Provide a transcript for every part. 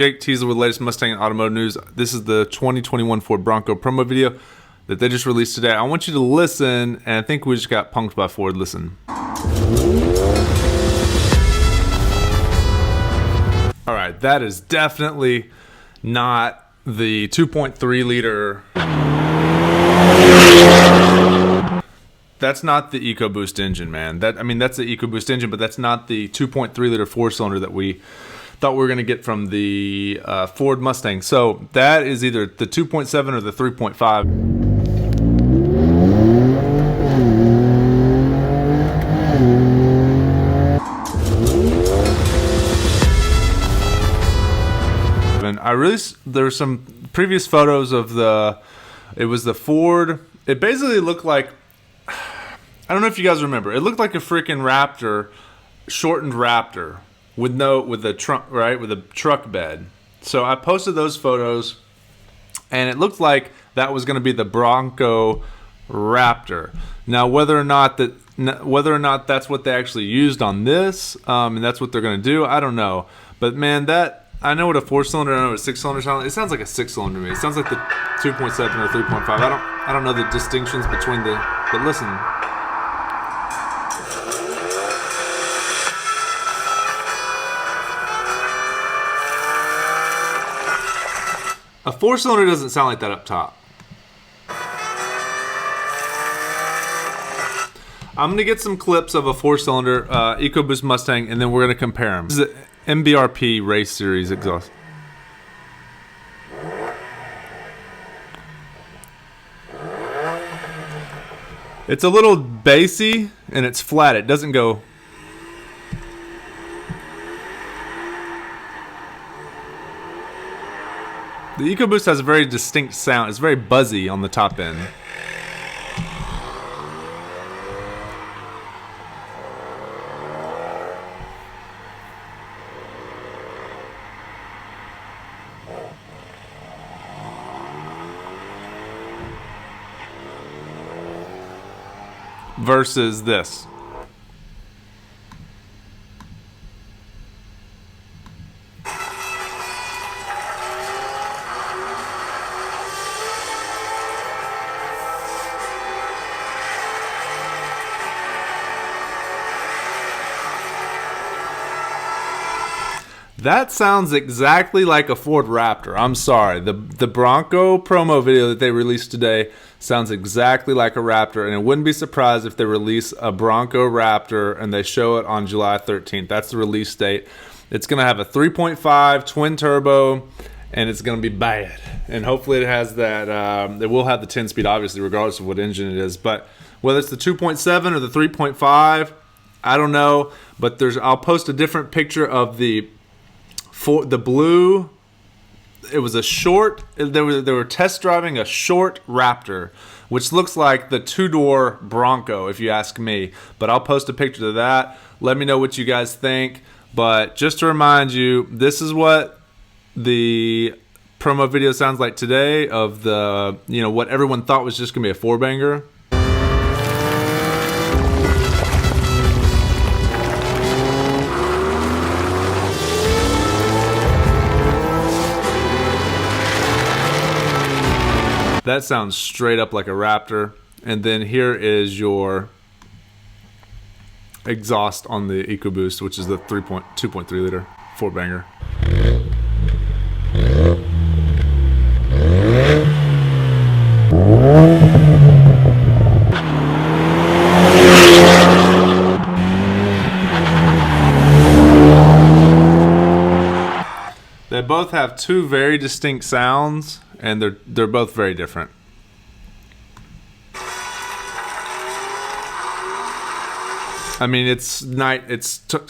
Jake Teasler with the latest Mustang and automotive news. This is the 2021 Ford Bronco promo video that they just released today. I want you to listen, and I think we just got punked by Ford. Listen. All right, that is definitely not the 2.3 liter. That's not the EcoBoost engine, man. That's the EcoBoost engine, but that's not the 2.3 liter four-cylinder that we thought we were going to get from the Ford Mustang. So that is either the 2.7 or the 3.5. And there were some previous photos of it was the Ford. It basically looked like, I don't know if you guys remember, it looked like a freaking Raptor, shortened Raptor. With a trunk, right, with a truck bed. So I posted those photos, and it looked like that was going to be the Bronco Raptor. Now, whether or not that's what they actually used on this, and that's what they're going to do, I don't know. But man, I know what a four-cylinder, I know what a six-cylinder sounds like. It sounds like a six-cylinder to me. It sounds like the 2.7 or 3.5. I don't know the distinctions between but listen. A four-cylinder doesn't sound like that up top. I'm going to get some clips of a four-cylinder EcoBoost Mustang, and then we're going to compare them. This is an MBRP Race Series exhaust. It's a little bassy, and it's flat. It doesn't go... The EcoBoost has a very distinct sound. It's very buzzy on the top end. Versus this. That sounds exactly like a Ford Raptor. I'm sorry. The Bronco promo video that they released today sounds exactly like a Raptor, and it wouldn't be surprised if they release a Bronco Raptor and they show it on July 13th. That's the release date. It's going to have a 3.5 twin turbo, and it's going to be bad. And hopefully it has that. It will have the 10-speed, obviously, regardless of what engine it is. But whether it's the 2.7 or the 3.5, I don't know. But I'll post a different picture of the blue. It was a short. They were test driving a short Raptor, which looks like the two-door Bronco, if you ask me. But I'll post a picture of that. Let me know what you guys think. But just to remind you, this is what the promo video sounds like today of what everyone thought was just gonna be a four-banger. That sounds straight up like a Raptor. And then here is your exhaust on the EcoBoost, which is the 2.3 liter four-banger. They both have two very distinct sounds, and they're both very different. I mean, it's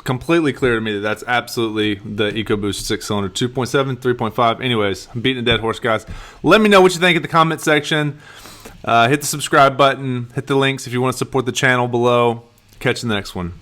completely clear to me that that's absolutely the EcoBoost six-cylinder, 2.7, 3.5. Anyways, I'm beating a dead horse, guys. Let me know what you think in the comment section. Hit the subscribe button. Hit the links if you want to support the channel below. Catch you in the next one.